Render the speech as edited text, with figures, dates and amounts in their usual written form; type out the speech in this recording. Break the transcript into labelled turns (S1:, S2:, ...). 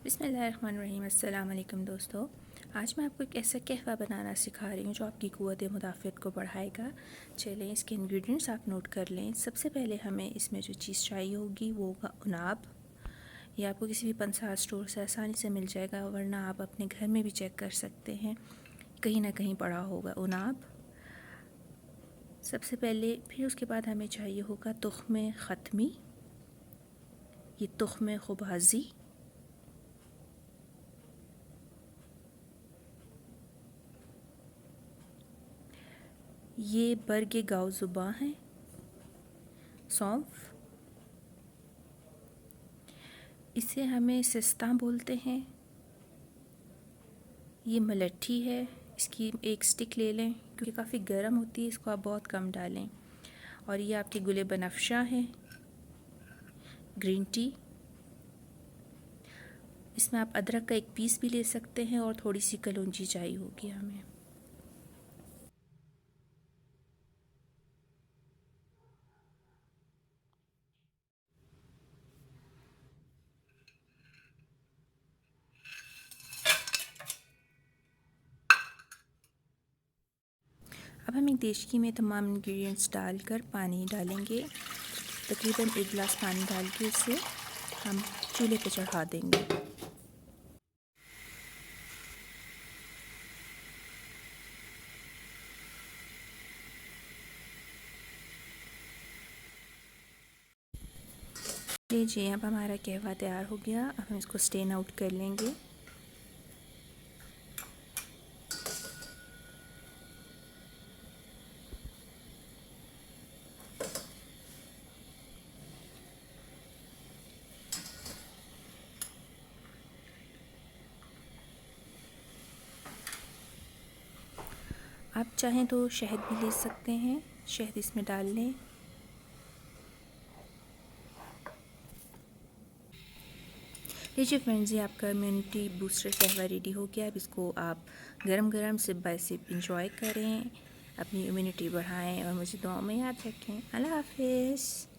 S1: बिस्मिल्लाहिर्रहमानिर्रहीम। अस्सलाम वालेकुम दोस्तों, आज मैं आपको एक ऐसा कहवा बनाना सिखा रही हूँ जो आपकी क़ुव्वत मुदाफ़अत को बढ़ाएगा। चलें इसके इंग्रेडिएंट्स आप नोट कर लें। सबसे पहले हमें इसमें जो चीज़ चाहिए होगी वो होगा उनाब। ये आपको किसी भी पंसार स्टोर से आसानी से मिल जाएगा, वरना आप अपने घर में भी चेक कर सकते हैं, कहीं ना कहीं पड़ा होगा उनाब सबसे पहले। फिर उसके बाद हमें चाहिए होगा तुख्म ख़त्मी, ये तुख्म खुबाज़ी, ये बर्ग गाओ-ज़ुबां है, सौंफ, इसे हमें सिस्तां बोलते हैं। ये मलट्ठी है, इसकी एक स्टिक ले लें क्योंकि काफ़ी गर्म होती है, इसको आप बहुत कम डालें। और ये आपके गुले बनफ्शा है, ग्रीन टी। इसमें आप अदरक का एक पीस भी ले सकते हैं और थोड़ी सी कलौंजी चाहिए होगी हमें। अब हम एक देचकी में तमाम इंग्रेडिएंट्स डालकर पानी डालेंगे। तकरीबन 1 गिलास पानी डाल के इसे हम चूल्हे पर चढ़ा देंगे। लीजिए, अब हमारा कहवा तैयार हो गया। अब हम इसको स्ट्रेन आउट कर लेंगे। आप चाहें तो शहद भी ले सकते हैं, शहद इसमें डाल लें। लीजिए फ्रेंड्स, ये आपका इम्यूनिटी बूस्टर कहवा रेडी हो गया। अब इसको आप गरम गरम सिप बाय सिप इंजॉय करें, अपनी इम्यूनिटी बढ़ाएं और मुझे दुआ में याद रखें। अल्लाह हाफिज़।